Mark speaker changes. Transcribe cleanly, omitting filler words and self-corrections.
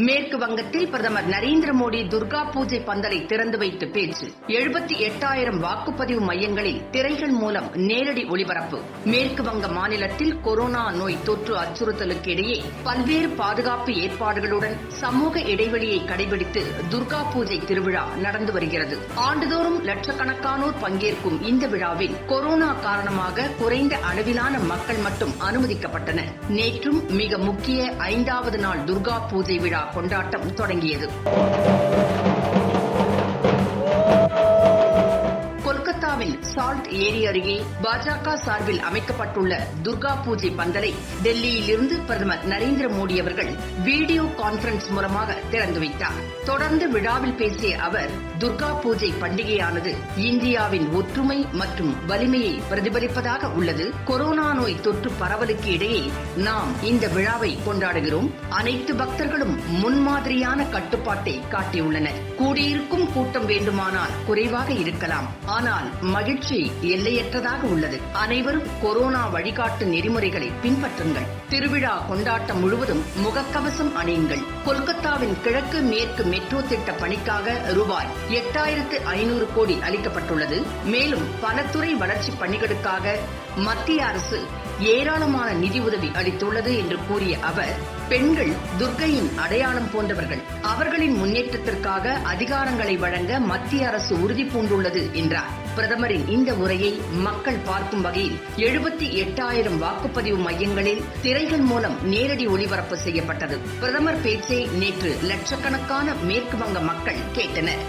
Speaker 1: மேற்கு வங்கத்தில் பிரதமர் நரேந்திர மோடி துர்கா பூஜை பந்தலை திறந்து வைத்து பேச்சு. 78,000 வாக்குப்பதிவு மையங்களில் திரைகள் மூலம் நேரடி ஒளிபரப்பு. மேற்கு வங்க மாநிலத்தில் கொரோனா நோய் தொற்று அச்சுறுத்தலுக்கு இடையே பல்வேறு பாதுகாப்பு ஏற்பாடுகளுடன் சமூக இடைவெளியை கடைபிடித்து துர்கா பூஜை திருவிழா நடந்து வருகிறது. ஆண்டுதோறும் லட்சக்கணக்கானோர் பங்கேற்கும் இந்த விழாவில் கொரோனா காரணமாக குறைந்த அளவிலான மக்கள் மட்டும் அனுமதிக்கப்பட்டனர். நேற்றும் மிக முக்கிய 5வது நாள் துர்கா பூஜை விழா கொண்டாட்டம் தொடங்கியது. கொல்கத்தாவில் சால்ட் ஏரி அருகே பாஜக சார்பில் அமைக்கப்பட்டுள்ள துர்கா பூஜை பந்தலை டெல்லியிலிருந்து பிரதமர் நரேந்திர மோடி அவர்கள் வீடியோ கான்பரன்ஸ் மூலமாக திறந்து வைத்தார். தொடர்ந்து விழாவில் பேசிய அவர், துர்கா பூஜை பண்டிகையானது இந்தியாவின் ஒற்றுமை மற்றும் வலிமையை பிரதிபலிப்பதாக உள்ளது. கொரோனா நோய் தொற்று பரவலுக்கு இடையே நாம் இந்த விழாவை கொண்டாடுகிறோம். அனைத்து பக்தர்களும் முன்மாதிரியான கட்டுப்பாட்டை காட்டியுள்ளனர். கூடியிருக்கும் கூட்டம் வேண்டுமானால் குறைவாக இருக்கலாம், ஆனால் மகிழ்ச்சி எல்லையற்றதாக உள்ளது. அனைவரும் கொரோனா வழிகாட்டு நெறிமுறைகளை பின்பற்றுங்கள். திருவிழா கொண்டாட்டம் முழுவதும் முகக்கவசம் அணியுங்கள். கொல்கத்தாவின் கிழக்கு மேற்கு மெட்ரோ திட்ட பணிக்காக ரூபாய் 8,500 கோடி அளிக்கப்பட்டுள்ளது. மேலும் பல துறை வளர்ச்சி பணிகளுக்காக மத்திய அரசு ஏராளமான நிதி உதவி அளித்துள்ளது என்று கூறிய அவர், பெண்கள் துர்க்கையின் அடையாளம் போன்றவர்கள். அவர்களின் முன்னேற்றத்திற்காக அதிகாரங்களை வழங்க மத்திய அரசு உறுதி பூண்டுள்ளது என்றார். பிரதமரின் இந்த உரையை மக்கள் பார்க்கும் வகையில் 78,000 வாக்குப்பதிவு மையங்களில் திரைகள் மூலம் நேரடி ஒளிபரப்பு செய்யப்பட்டது. பிரதமர் பேச்சை நேற்று லட்சக்கணக்கான மேற்கு வங்க மக்கள் கேட்டனர்.